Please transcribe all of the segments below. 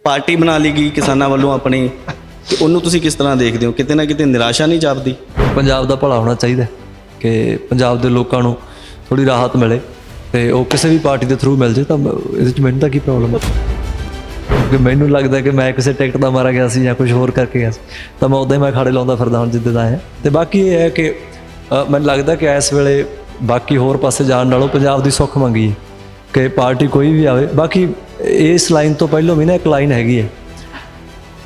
Party ਬਣਾ ਲਈ ਗਈ ਕਿਸਾਨਾਂ ਵੱਲੋਂ ਆਪਣੀ, ਤੇ ਉਹਨੂੰ ਤੁਸੀਂ ਕਿਸ ਤਰ੍ਹਾਂ ਦੇਖਦੇ ਹੋ? ਕਿਤੇ ਨਾ ਕਿਤੇ ਨਿਰਾਸ਼ਾ ਨਹੀਂ ਜਾਪਦੀ? ਪੰਜਾਬ ਦਾ ਭਲਾ ਹੋਣਾ ਚਾਹੀਦਾ ਕਿ ਪੰਜਾਬ ਦੇ ਲੋਕਾਂ ਨੂੰ ਥੋੜ੍ਹੀ ਰਾਹਤ ਮਿਲੇ ਤੇ ਉਹ ਕਿਸੇ ਵੀ ਪਾਰਟੀ ਦੇ ਥਰੂ ਮਿਲ ਜੇ ਤਾਂ ਇਹਦੇ 'ਚ ਮੈਨੂੰ ਤਾਂ ਕੀ ਪ੍ਰੋਬਲਮ ਹੈ? ਕਿ ਮੈਨੂੰ ਲੱਗਦਾ ਕਿ ਮੈਂ ਕਿਸੇ ਟਿਕਟ ਦਾ ਮਾਰਾ ਗਿਆ ਸੀ ਜਾਂ ਕੁਝ ਹੋਰ ਕਰਕੇ ਗਿਆ ਸੀ ਤਾਂ ਮੈਂ ਉੱਦਾਂ ਹੀ ਖਾੜੇ ਲਾਉਂਦਾ ਫਿਰਦਾ ਹੁਣ ਜਿੱਦਾਂ ਦਾ ਆਇਆ। ਅਤੇ ਬਾਕੀ ਇਹ ਹੈ ਕਿ ਮੈਨੂੰ ਲੱਗਦਾ ਕਿ ਇਸ ਵੇਲੇ ਬਾਕੀ ਹੋਰ ਪਾਸੇ ਜਾਣ ਨਾਲੋਂ ਪੰਜਾਬ ਦੀ ਸੁੱਖ ਮੰਗੀ ਹੈ ਕਿ ਪਾਰਟੀ ਕੋਈ ਵੀ ਆਵੇ। ਬਾਕੀ ਇਸ ਲਾਈਨ ਤੋਂ ਪਹਿਲਾਂ ਵੀ ਨਾ ਇੱਕ ਲਾਈਨ ਹੈਗੀ ਹੈ,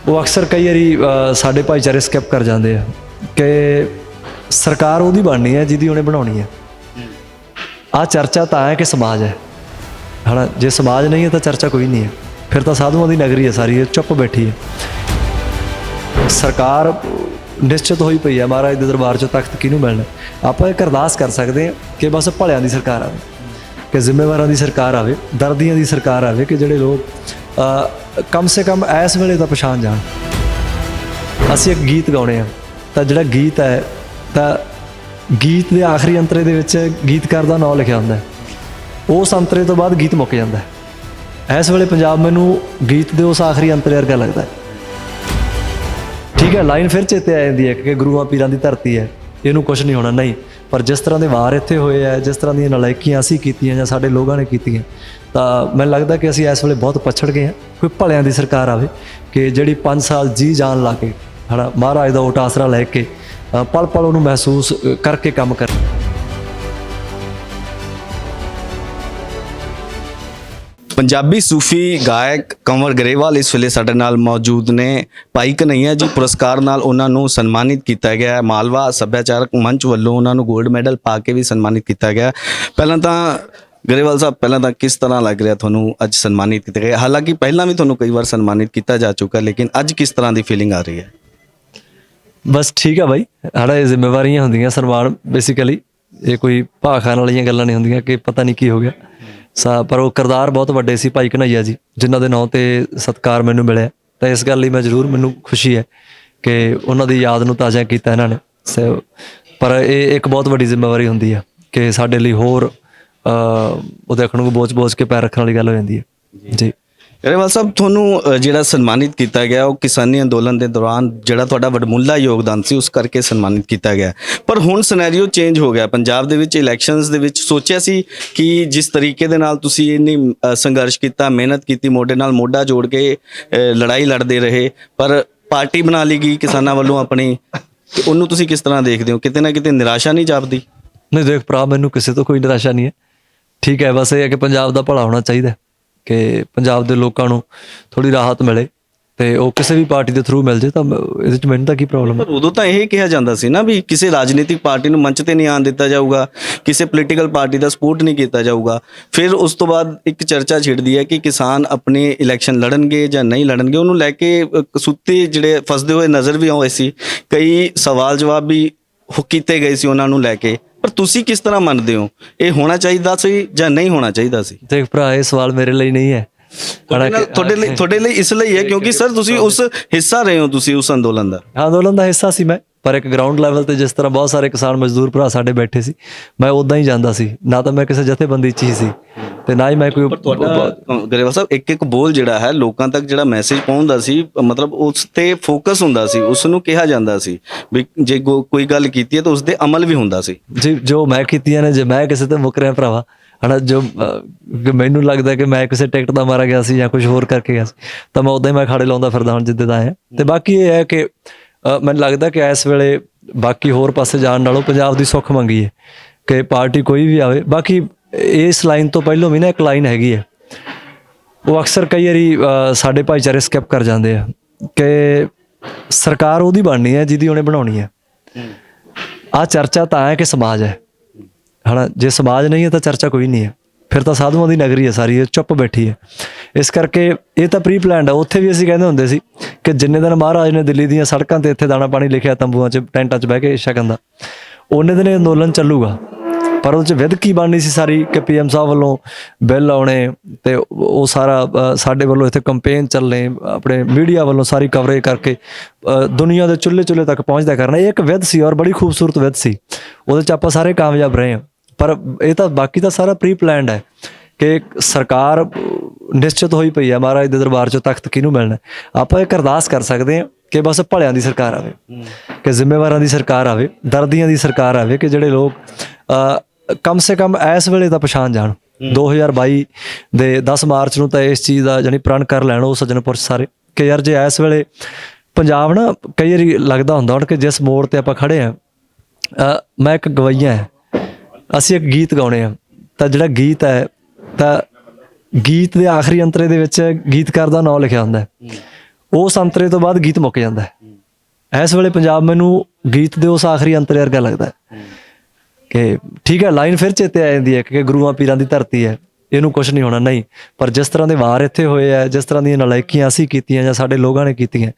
ਉਹ ਅਕਸਰ ਕਈ ਵਾਰੀ ਸਾਡੇ ਭਾਈਚਾਰੇ ਸਕਿਪ ਕਰ ਜਾਂਦੇ ਆ ਕਿ ਸਰਕਾਰ ਉਹਦੀ ਬਣਨੀ ਹੈ ਜਿਹਦੀ ਉਹਨੇ ਬਣਾਉਣੀ ਹੈ। ਆਹ ਚਰਚਾ ਤਾਂ ਹੈ ਕਿ ਸਮਾਜ ਹੈ ਹੈ, ਜੇ ਸਮਾਜ ਨਹੀਂ ਹੈ ਤਾਂ ਚਰਚਾ ਕੋਈ ਨਹੀਂ ਹੈ। ਫਿਰ ਤਾਂ ਸਾਧੂਆਂ ਦੀ ਨਗਰੀ ਹੈ ਸਾਰੀ, ਚੁੱਪ ਬੈਠੀ ਹੈ। ਸਰਕਾਰ ਨਿਸ਼ਚਿਤ ਹੋਈ ਪਈ ਹੈ, ਮਹਾਰਾਜ ਦੇ ਦਰਬਾਰ 'ਚੋਂ ਤਖਤ ਕਿਹਨੂੰ ਮਿਲਣਾ। ਆਪਾਂ ਇੱਕ ਅਰਦਾਸ ਕਰ ਸਕਦੇ ਹਾਂ ਕਿ ਬਸ ਭਲਿਆਂ ਦੀ ਸਰਕਾਰ ਆਵੇ, ਕਿ ਜ਼ਿੰਮੇਵਾਰਾਂ ਦੀ ਸਰਕਾਰ ਆਵੇ, ਦਰਦੀਆਂ ਦੀ ਸਰਕਾਰ ਆਵੇ, ਕਿ ਜਿਹੜੇ ਲੋਕ ਕਮ ਸੇ ਕਮ ਇਸ ਵੇਲੇ ਤਾਂ ਪਛਾਣ ਜਾਣ। ਅਸੀਂ ਇੱਕ ਗੀਤ ਗਾਉਣੇ ਆ ਤਾਂ ਜਿਹੜਾ ਗੀਤ ਹੈ ਤਾਂ ਗੀਤ ਦੇ ਆਖਰੀ ਅੰਤਰੇ ਦੇ ਵਿੱਚ ਗੀਤਕਾਰ ਦਾ ਨਾਂ ਲਿਖਿਆ ਹੁੰਦਾ, ਉਸ ਅੰਤਰੇ ਤੋਂ ਬਾਅਦ ਗੀਤ ਮੁੱਕ ਜਾਂਦਾ। ਇਸ ਵੇਲੇ ਪੰਜਾਬ ਮੈਨੂੰ ਗੀਤ ਦੇ ਉਸ ਆਖਰੀ ਅੰਤਰੇ ਵਰਗਾ ਲੱਗਦਾ। ਠੀਕ ਹੈ, ਲਾਈਨ ਫਿਰ ਚੇਤੇ ਆ ਜਾਂਦੀ ਹੈ ਕਿ ਗੁਰੂਆਂ ਪੀਰਾਂ ਦੀ ਧਰਤੀ ਹੈ, ਇਹਨੂੰ ਕੁਛ ਨਹੀਂ ਹੋਣਾ, ਨਹੀਂ। ਪਰ ਜਿਸ ਤਰ੍ਹਾਂ ਦੇ ਵਾਰ ਇੱਥੇ ਹੋਏ ਆ, ਜਿਸ ਤਰ੍ਹਾਂ ਦੀਆਂ ਨਲਾਇਕੀਆਂ ਅਸੀਂ ਕੀਤੀਆਂ ਜਾਂ ਸਾਡੇ ਲੋਕਾਂ ਨੇ ਕੀਤੀਆਂ, ਤਾਂ ਮੈਨੂੰ ਲੱਗਦਾ ਕਿ ਅਸੀਂ ਇਸ ਵੇਲੇ ਬਹੁਤ ਪਛੜ ਗਏ ਹਾਂ। ਕੋਈ ਭਲਿਆਂ ਦੀ ਸਰਕਾਰ ਆਵੇ ਕਿ ਜਿਹੜੀ 5 ਸਾਲ ਜੀ ਜਾਨ ਲਾ ਕੇ ਮਹਾਰਾਜ ਦਾ ਓਟ ਆਸਰਾ ਲੈ ਕੇ ਪਲ ਪਲ ਉਹਨੂੰ ਮਹਿਸੂਸ ਕਰਕੇ ਕੰਮ ਕਰ। ਪੰਜਾਬੀ ਸੂਫੀ ਗਾਇਕ ਕੰਵਰ ਗਰੇਵਾਲ ਇਸ ਵੇਲੇ ਸਾਡੇ ਨਾਲ ਮੌਜੂਦ ਨੇ। ਭਾਈ ਕਨ੍ਹਈਆ ਜੀ ਪੁਰਸਕਾਰ ਨਾਲ ਉਹਨਾਂ ਨੂੰ ਸਨਮਾਨਿਤ ਕੀਤਾ ਗਿਆ। ਮਾਲਵਾ ਸੱਭਿਆਚਾਰਕ ਮੰਚ ਵੱਲੋਂ ਉਹਨਾਂ ਨੂੰ ਗੋਲਡ ਮੈਡਲ ਪਾ ਕੇ ਵੀ ਸਨਮਾਨਿਤ ਕੀਤਾ ਗਿਆ। ਪਹਿਲਾਂ ਤਾਂ ਗਰੇਵਾਲ ਸਾਹਿਬ, ਪਹਿਲਾਂ ਤਾਂ ਕਿਸ ਤਰ੍ਹਾਂ ਲੱਗ ਰਿਹਾ ਤੁਹਾਨੂੰ ਅੱਜ ਸਨਮਾਨਿਤ ਕੀਤਾ ਗਿਆ? ਹਾਲਾਂਕਿ ਪਹਿਲਾਂ ਵੀ ਤੁਹਾਨੂੰ ਕਈ ਵਾਰ ਸਨਮਾਨਿਤ ਕੀਤਾ ਜਾ ਚੁੱਕਾ, ਲੇਕਿਨ ਅੱਜ ਕਿਸ ਤਰ੍ਹਾਂ ਦੀ ਫੀਲਿੰਗ ਆ ਰਹੀ ਹੈ? ਬਸ ਠੀਕ ਆ ਬਾਈ, ਇਹ ਜ਼ਿੰਮੇਵਾਰੀਆਂ ਹੁੰਦੀਆਂ ਸਨਮਾਨ, ਬੇਸਿਕਲੀ ਇਹ ਕੋਈ ਭਾਅ ਖਾਣ ਵਾਲੀਆਂ ਗੱਲਾਂ ਨਹੀਂ ਹੁੰਦੀਆਂ ਕਿ ਪਤਾ ਨਹੀਂ ਕੀ ਹੋ ਗਿਆ। ਪਰ ਉਹ ਕਿਰਦਾਰ ਬਹੁਤ ਵੱਡੇ ਸੀ ਭਾਈ ਕਨ੍ਹਈਆ ਜੀ, ਜਿਨ੍ਹਾਂ ਦੇ ਨਾਂ 'ਤੇ ਸਤਿਕਾਰ ਮੈਨੂੰ ਮਿਲਿਆ, ਤਾਂ ਇਸ ਗੱਲ ਲਈ ਮੈਂ ਜ਼ਰੂਰ, ਮੈਨੂੰ ਖੁਸ਼ੀ ਹੈ ਕਿ ਉਹਨਾਂ ਦੀ ਯਾਦ ਨੂੰ ਤਾਜ਼ਾ ਕੀਤਾ ਇਹਨਾਂ ਨੇ। ਪਰ ਇਹ ਇੱਕ ਬਹੁਤ ਵੱਡੀ ਜ਼ਿੰਮੇਵਾਰੀ ਹੁੰਦੀ ਹੈ ਕਿ ਸਾਡੇ ਲਈ ਹੋਰ ਉਹ ਦੇਖਣ ਨੂੰ ਬੋਝ ਕੇ ਪੈਰ ਰੱਖਣ ਵਾਲੀ ਗੱਲ ਹੋ ਜਾਂਦੀ ਹੈ ਜੀ। ਗਰੇਵਾਲ ਸਾਹਿਬ, ਤੁਹਾਨੂੰ ਜਿਹੜਾ ਸਨਮਾਨਿਤ ਕੀਤਾ ਗਿਆ ਉਹ ਕਿਸਾਨੀ ਅੰਦੋਲਨ ਦੇ ਦੌਰਾਨ ਜਿਹੜਾ ਤੁਹਾਡਾ ਵਡਮੁੱਲਾ ਯੋਗਦਾਨ ਸੀ ਉਸ ਕਰਕੇ ਸਨਮਾਨਿਤ ਕੀਤਾ ਗਿਆ। ਪਰ ਹੁਣ ਸਿਨੈਰੀਓ ਚੇਂਜ ਹੋ ਗਿਆ ਪੰਜਾਬ ਦੇ ਵਿੱਚ। ਇਲੈਕਸ਼ਨਸ ਦੇ ਵਿੱਚ ਸੋਚਿਆ ਸੀ ਕਿ ਜਿਸ ਤਰੀਕੇ ਦੇ ਨਾਲ ਤੁਸੀਂ ਇੰਨੀ ਸੰਘਰਸ਼ ਕੀਤਾ, ਮਿਹਨਤ ਕੀਤੀ, ਮੋਢੇ ਨਾਲ ਮੋਢਾ ਜੋੜ ਕੇ ਲੜਾਈ ਲੜਦੇ ਰਹੇ, ਪਰ ਪਾਰਟੀ ਬਣਾ ਲਈ ਗਈ ਕਿਸਾਨਾਂ ਵੱਲੋਂ ਆਪਣੀ, ਤੇ ਉਹਨੂੰ ਤੁਸੀਂ ਕਿਸ ਤਰ੍ਹਾਂ ਦੇਖਦੇ ਹੋ? ਕਿਤੇ ਨਾ ਕਿਤੇ ਨਿਰਾਸ਼ਾ ਨਹੀਂ ਜਾਪਦੀ? ਨਹੀਂ ਦੇਖ ਭਰਾ, ਮੈਨੂੰ ਕਿਸੇ ਤੋਂ ਕੋਈ ਨਿਰਾਸ਼ਾ ਨਹੀਂ ਹੈ। ਠੀਕ ਹੈ, ਬਸ ਇਹ ਹੈ ਕਿ ਪੰਜਾਬ ਦਾ ਭਲਾ ਹੋਣਾ ਚਾਹੀਦਾ ਕਿ ਪੰਜਾਬ ਦੇ ਲੋਕਾਂ ਨੂੰ ਥੋੜ੍ਹੀ ਰਾਹਤ ਮਿਲੇ ਤੇ ਉਹ ਕਿਸੇ ਵੀ ਪਾਰਟੀ ਦੇ ਥਰੂ ਮਿਲ ਜੇ ਤਾਂ ਇਹਦੇ 'ਚ ਮੈਨੂੰ ਤਾਂ ਕੀ ਪ੍ਰੋਬਲਮ ਹੈ? ਪਰ ਉਦੋਂ ਤਾਂ ਇਹ ਕਿਹਾ ਜਾਂਦਾ ਸੀ ਨਾ ਵੀ ਕਿਸੇ ਰਾਜਨੀਤਿਕ ਪਾਰਟੀ ਨੂੰ ਮੰਚ ਤੇ ਨਹੀਂ ਆਉਣ ਦਿੱਤਾ ਜਾਊਗਾ, ਕਿਸੇ ਪੋਲੀਟੀਕਲ ਪਾਰਟੀ ਦਾ ਸਪੋਰਟ ਨਹੀਂ ਕੀਤਾ ਜਾਊਗਾ। ਫਿਰ ਉਸ ਤੋਂ ਬਾਅਦ ਇੱਕ ਚਰਚਾ ਛਿੜਦੀ ਹੈ ਕਿ ਕਿਸਾਨ ਆਪਣੇ ਇਲੈਕਸ਼ਨ ਲੜਨਗੇ ਜਾਂ ਨਹੀਂ ਲੜਨਗੇ, ਉਹਨੂੰ ਲੈ ਕੇ ਕਸੂਤੇ ਜਿਹੜੇ ਫਸਦੇ ਹੋਏ ਨਜ਼ਰ ਵੀ ਆਏ ਸੀ। ਕਈ ਸਵਾਲ ਜਵਾਬ ਵੀ ਕੀਤੇ ਗਏ ਸੀ ਉਹਨਾਂ ਨੂੰ ਲੈ ਕੇ। ਪਰ ਤੁਸੀਂ ਕਿਸ ਤਰ੍ਹਾਂ ਮੰਨਦੇ ਹੋ, ਇਹ ਹੋਣਾ ਚਾਹੀਦਾ ਸੀ ਜਾਂ ਨਹੀਂ ਹੋਣਾ ਚਾਹੀਦਾ ਸੀ? ਦੇਖ ਭਰਾ, ਇਹ ਸਵਾਲ ਮੇਰੇ ਲਈ ਨਹੀਂ ਹੈ, ਤੁਹਾਡੇ ਲਈ ਇਸ ਲਈ ਹੈ ਕਿਉਂਕਿ ਸਰ ਤੁਸੀਂ ਉਸ ਹਿੱਸਾ ਰਹੇ ਹੋ, ਤੁਸੀਂ ਉਸ ਅੰਦੋਲਨ ਦਾ ਹਿੱਸਾ ਸੀ ਮੈਂ। ਪਰ ਇੱਕ ਗਰਾਊਂਡ ਲੈਵਲ ਤੇ ਜਿਸ ਤਰ੍ਹਾਂ ਬਹੁਤ ਸਾਰੇ ਕਿਸਾਨ ਮਜ਼ਦੂਰ ਭਰਾ ਸਾਡੇ ਬੈਠੇ ਸੀ, ਮੈਂ ਉੱਦਾਂ ਹੀ ਜਾਂਦਾ ਸੀ। ਨਾ ਤਾਂ ਮੈਂ ਕਿਸੇ ਜਥੇਬੰਦੀ 'ਚ ਹੀ ਸੀ ਤੇ ਨਾ ਹੀ ਮੈਂ ਕੋਈ। ਗਰੇਵਾਲ ਸਾਹਿਬ, ਇੱਕ ਬੋਲ ਜਿਹੜਾ ਹੈ ਲੋਕਾਂ ਤੱਕ ਜਿਹੜਾ ਮੈਸੇਜ ਪਹੁੰਚਦਾ ਸੀ, ਮਤਲਬ ਉਸ ਤੇ ਫੋਕਸ ਹੁੰਦਾ ਸੀ, ਉਸ ਨੂੰ ਕਿਹਾ ਜਾਂਦਾ ਸੀ ਵੀ ਜੇ ਕੋਈ ਗੱਲ ਕੀਤੀ ਹੈ ਤਾਂ ਉਸ ਦੇ ਅਮਲ ਵੀ ਹੁੰਦਾ ਸੀ ਜੀ। ਜੋ ਮੈਂ ਕੀਤੀਆਂ ਨੇ, ਜੇ ਮੈਂ ਕਿਸੇ ਤੇ ਮੁੱਕ ਰਿਹਾ ਭਰਾਵਾ, ਜੋ ਮੈਨੂੰ ਲੱਗਦਾ ਕਿ ਮੈਂ ਕਿਸੇ ਟਿਕਟ ਦਾ ਮਾਰਾ ਗਿਆ ਸੀ ਜਾਂ ਕੁਝ ਹੋਰ ਕਰਕੇ ਗਿਆ ਸੀ ਤਾਂ ਮੈਂ ਉੱਦਾਂ ਹੀ ਖਾੜੇ ਲਾਉਂਦਾ ਫਿਰਦਾ ਹੁਣ ਜਿੱਦਾਂ ਦਾ ਆਇਆ। ਤੇ ਬਾਕੀ ਇਹ ਹੈ ਕਿ ਮੈਨੂੰ ਲੱਗਦਾ ਕਿ ਇਸ ਵੇਲੇ ਬਾਕੀ ਹੋਰ ਪਾਸੇ ਜਾਣ ਨਾਲੋਂ ਪੰਜਾਬ ਦੀ ਸੁੱਖ ਮੰਗੀ ਹੈ ਕਿ ਪਾਰਟੀ ਕੋਈ ਵੀ ਆਵੇ। ਬਾਕੀ ਇਸ ਲਾਈਨ ਤੋਂ ਪਹਿਲਾਂ ਵੀ ਨਾ ਇੱਕ ਲਾਈਨ ਹੈਗੀ ਹੈ, ਉਹ ਅਕਸਰ ਕਈ ਵਾਰੀ ਸਾਡੇ ਭਾਈਚਾਰੇ ਸਕਿਪ ਕਰ ਜਾਂਦੇ ਆ ਕਿ ਸਰਕਾਰ ਉਹਦੀ ਬਣਨੀ ਹੈ ਜਿਹਦੀ ਉਹਨੇ ਬਣਾਉਣੀ ਹੈ। ਆਹ ਚਰਚਾ ਤਾਂ ਹੈ ਕਿ ਸਮਾਜ ਹੈ ਜੇ ਸਮਾਜ ਨਹੀਂ ਹੈ ਤਾਂ ਚਰਚਾ ਕੋਈ ਨਹੀਂ ਹੈ। ਫਿਰ ਤਾਂ ਸਾਧੂਆਂ ਦੀ ਨਗਰੀ ਹੈ ਸਾਰੀ, ਚੁੱਪ ਬੈਠੀ ਹੈ। ਇਸ ਕਰਕੇ ਇਹ ਤਾਂ ਪ੍ਰੀ ਪਲਾਨਡ ਹੈ। ਉੱਥੇ ਵੀ ਅਸੀਂ ਕਹਿੰਦੇ ਹੁੰਦੇ ਸੀ ਕਿ ਜਿੰਨੇ ਦਿਨ ਮਹਾਰਾਜ ਨੇ ਦਿੱਲੀ ਦੀਆਂ ਸੜਕਾਂ 'ਤੇ ਇੱਥੇ ਦਾਣਾ ਪਾਣੀ ਲਿਖਿਆ, ਤੰਬੂਆਂ 'ਚ ਟੈਂਟਾਂ 'ਚ ਬਹਿ ਕੇ ਛਕਣ ਦਾ, ਉਹਨੇ ਦਿਨ ਇਹ ਅੰਦੋਲਨ ਚੱਲੂਗਾ। ਪਰ ਉਹ 'ਚ ਵਿਦਕੀ ਬਣਨੀ ਸੀ ਸਾਰੀ ਕਿ PM ਸਾਹਿਬ ਵੱਲੋਂ ਬਿੱਲ ਆਉਣੇ ਤੇ ਉਹ ਸਾਰਾ ਸਾਡੇ ਵੱਲੋਂ ਇੱਥੇ ਕੰਪੇਨ ਚੱਲਣੇ, ਆਪਣੇ ਮੀਡੀਆ ਵੱਲੋਂ ਸਾਰੀ ਕਵਰੇਜ ਕਰਕੇ ਦੁਨੀਆ ਦੇ ਚੁੱਲ੍ਹੇ ਤੱਕ ਪਹੁੰਚਦਾ ਕਰਨਾ। ਇਹ ਇੱਕ ਵਿਧ ਸੀ ਔਰ ਬੜੀ ਖੂਬਸੂਰਤ ਵਿਧ ਸੀ। ਉਹਦੇ 'ਚ ਆਪਾਂ ਸਾਰੇ ਕਾਮਯਾਬ ਰਹੇ ਹਾਂ। ਪਰ ਇਹ ਤਾਂ ਬਾਕੀ ਤਾਂ ਸਾਰਾ ਪ੍ਰੀ ਪਲਾਨਡ ਹੈ ਕਿ ਸਰਕਾਰ ਨਿਸ਼ਚਿਤ ਹੋਈ ਪਈ ਹੈ ਮਹਾਰਾਜ ਦੇ ਦਰਬਾਰ 'ਚੋਂ ਤਖਤ ਕਿਹਨੂੰ ਮਿਲਣਾ। ਆਪਾਂ ਇੱਕ ਅਰਦਾਸ ਕਰ ਸਕਦੇ ਹਾਂ ਕਿ ਬਸ ਭਲਿਆਂ ਦੀ ਸਰਕਾਰ ਆਵੇ, ਕਿ ਜ਼ਿੰਮੇਵਾਰਾਂ ਦੀ ਸਰਕਾਰ ਆਵੇ, ਦਰਦੀਆਂ ਦੀ ਸਰਕਾਰ ਆਵੇ, ਕਿ ਜਿਹੜੇ ਲੋਕ ਕਮ ਸੇ ਕਮ ਇਸ ਵੇਲੇ ਤਾਂ ਪਛਾਣ ਜਾਣ। 2022 ਦੇ 10 ਮਾਰਚ ਨੂੰ ਤਾਂ ਇਸ ਚੀਜ਼ ਦਾ ਜਾਣੀ ਪ੍ਰਣ ਕਰ ਲੈਣ ਉਹ ਸੱਜਣ ਪੁਰਸ਼ ਸਾਰੇ, ਕਿ ਯਾਰ ਜੇ ਇਸ ਵੇਲੇ ਪੰਜਾਬ ਨਾ ਕਈ ਵਾਰੀ ਲੱਗਦਾ ਹੁੰਦਾ ਹੁਣ ਕਿ ਜਿਸ ਮੋੜ ਤੇ ਆਪਾਂ ਖੜੇ ਆ, ਮੈਂ ਇੱਕ ਗਵਈਆ ਹੈ, ਅਸੀਂ ਇੱਕ ਗੀਤ ਗਾਉਣੇ ਆ, ਤਾਂ ਜਿਹੜਾ ਗੀਤ ਹੈ ਤਾਂ ਗੀਤ ਦੇ ਆਖਰੀ ਅੰਤਰੇ ਦੇ ਵਿੱਚ ਗੀਤਕਾਰ ਦਾ ਨਾਮ ਲਿਖਿਆ ਹੁੰਦਾ ਹੈ, ਉਸ ਅੰਤਰੇ ਤੋਂ ਬਾਅਦ ਗੀਤ ਮੁੱਕ ਜਾਂਦਾ ਹੈ। ਇਸ ਵੇਲੇ ਪੰਜਾਬ ਮੈਨੂੰ ਗੀਤ ਦੇ ਉਸ ਆਖਰੀ ਅੰਤਰੇ ਵਰਗਾ ਲੱਗਦਾ ਹੈ ਕਿ ਠੀਕ ਹੈ, ਲਾਈਨ ਫਿਰ ਚੇਤੇ ਆ ਜਾਂਦੀ ਹੈ ਕਿ ਗੁਰੂਆਂ ਪੀਰਾਂ ਦੀ ਧਰਤੀ ਹੈ, ਇਹਨੂੰ ਕੁਝ ਨਹੀਂ ਹੋਣਾ, ਨਹੀਂ। ਪਰ ਜਿਸ ਤਰ੍ਹਾਂ ਦੇ ਵਾਰ ਇੱਥੇ ਹੋਏ ਆ, ਜਿਸ ਤਰ੍ਹਾਂ ਦੀਆਂ ਨਲਾਇਕੀਆਂ ਅਸੀਂ ਕੀਤੀਆਂ ਜਾਂ ਸਾਡੇ ਲੋਕਾਂ ਨੇ ਕੀਤੀਆਂ,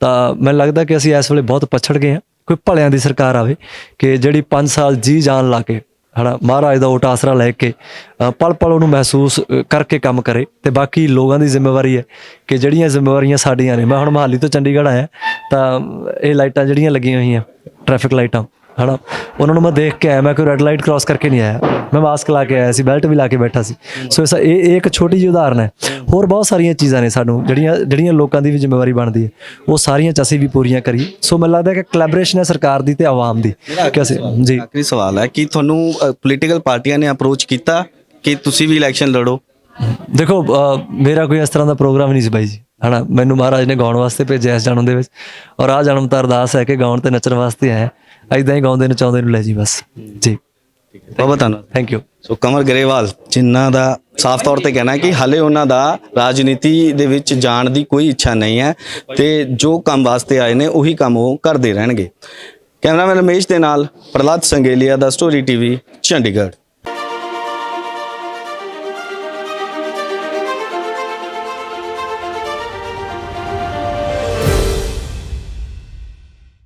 ਤਾਂ ਮੈਨੂੰ ਲੱਗਦਾ ਕਿ ਅਸੀਂ ਇਸ ਵੇਲੇ ਬਹੁਤ ਪਛੜ ਗਏ ਹਾਂ। ਕੋਈ ਭਲਿਆਂ ਦੀ ਸਰਕਾਰ ਆਵੇ ਕਿ ਜਿਹੜੀ 5 ਸਾਲ ਜੀ ਜਾਨ ਲਾ ਕੇ ਮਹਾਰਾਜ ਦਾ ਓਟ ਆਸਰਾ ਲੈ ਕੇ ਪਲ ਪਲ ਉਹਨੂੰ ਮਹਿਸੂਸ ਕਰਕੇ ਕੰਮ ਕਰੇ। ਤੇ ਬਾਕੀ ਲੋਕਾਂ ਦੀ ਜ਼ਿੰਮੇਵਾਰੀ ਹੈ ਕਿ ਜਿਹੜੀਆਂ ਜ਼ਿੰਮੇਵਾਰੀਆਂ ਸਾਡੀਆਂ ਨੇ, ਮੈਂ ਹੁਣ ਮੋਹਾਲੀ ਤੋਂ ਚੰਡੀਗੜ੍ਹ ਆਇਆ, ਤਾਂ ਇਹ ਲਾਈਟਾਂ ਜਿਹੜੀਆਂ ਲੱਗੀਆਂ ਹੋਈਆਂ ਟ੍ਰੈਫਿਕ ਲਾਈਟਾਂ ਉਹਨਾਂ ਨੂੰ ਮੈਂ ਦੇਖ ਕੇ ਆਇਆ, ਮੈਂ ਕੋਈ ਰੈੱਡ ਲਾਈਟ ਕ੍ਰਾਸ ਕਰਕੇ ਨਹੀਂ ਆਇਆ, ਮੈਂ ਮਾਸਕ ਲਾ ਕੇ ਆਇਆ ਸੀ, ਬੈਲਟ ਵੀ ਲਾ ਕੇ ਬੈਠਾ ਸੀ। ਸੋ ਇਹ ਇੱਕ ਛੋਟੀ ਜਿਹੀ ਉਦਾਹਰਨ ਹੈ। ਹੋਰ ਬਹੁਤ ਸਾਰੀਆਂ ਚੀਜ਼ਾਂ ਨੇ ਸਾਨੂੰ ਜਿਹੜੀਆਂ ਲੋਕਾਂ ਦੀ ਵੀ ਜ਼ਿੰਮੇਵਾਰੀ ਬਣਦੀ ਹੈ, ਉਹ ਸਾਰੀਆਂ 'ਚ ਅਸੀਂ ਵੀ ਪੂਰੀਆਂ ਕਰੀਏ। ਸੋ ਮੈਨੂੰ ਲੱਗਦਾ ਕਿ ਕੋਲੈਬੋਰੇਸ਼ਨ ਹੈ ਸਰਕਾਰ ਦੀ ਤੇ ਆਵਾਮ ਦੀ। ਕਿ ਅਸੀਂ ਜੀ ਆਖਰੀ ਸਵਾਲ ਹੈ ਕਿ ਤੁਹਾਨੂੰ ਪੋਲੀਟੀਕਲ ਪਾਰਟੀਆਂ ਨੇ ਅਪਰੋਚ ਕੀਤਾ ਕਿ ਤੁਸੀਂ ਵੀ ਇਲੈਕਸ਼ਨ ਲੜੋ? ਦੇਖੋ, ਮੇਰਾ ਕੋਈ ਇਸ ਤਰ੍ਹਾਂ ਦਾ ਪ੍ਰੋਗਰਾਮ ਨਹੀਂ ਸੀ ਬਾਈ ਜੀ, ਮੈਨੂੰ ਮਹਾਰਾਜ ਨੇ ਗਾਉਣ ਵਾਸਤੇ ਭੇਜਿਆ ਇਸ ਜਨਮ ਦੇ ਵਿੱਚ, ਔਰ ਆਹ ਜਨਮ ਤਾਂ ਅਰਦਾਸ ਹੈ ਕਿ ਗਾਉਣ ਤੇ ਨੱਚਣ ਵਾਸਤੇ ਆਇਆ। ਇੱਦਾਂ ਹੀ ਗਾਉਂਦੇ ਨਚਾਉਂਦੇ ਨੂੰ ਲੈ ਜੀ ਬਸ ਜੀ। ਬਹੁਤ ਧੰਨਵਾਦ, ਥੈਂਕ ਯੂ। ਸੋ ਕੰਵਰ ਗਰੇਵਾਲ ਜਿਨ੍ਹਾਂ ਦਾ ਸਾਫ਼ ਤੌਰ ਤੇ ਕਹਿਣਾ ਹੈ ਕਿ ਹਾਲੇ ਉਹਨਾਂ ਦਾ ਰਾਜਨੀਤੀ ਦੇ ਵਿੱਚ ਜਾਣ ਦੀ ਕੋਈ ਇੱਛਾ ਨਹੀਂ ਹੈ ਤੇ ਜੋ ਕੰਮ ਵਾਸਤੇ ਆਏ ਨੇ ਉਹੀ ਕੰਮ ਉਹ ਕਰਦੇ ਰਹਿਣਗੇ। ਕੈਮਰਾਮੈਨ ਰਮੇਸ਼ ਦੇ ਨਾਲ ਪ੍ਰਹਲਾਦ ਸੰਗੇਲੀਆ ਦਾ ਸਟੋਰੀ ਟੀਵੀ ਚੰਡੀਗੜ੍ਹ।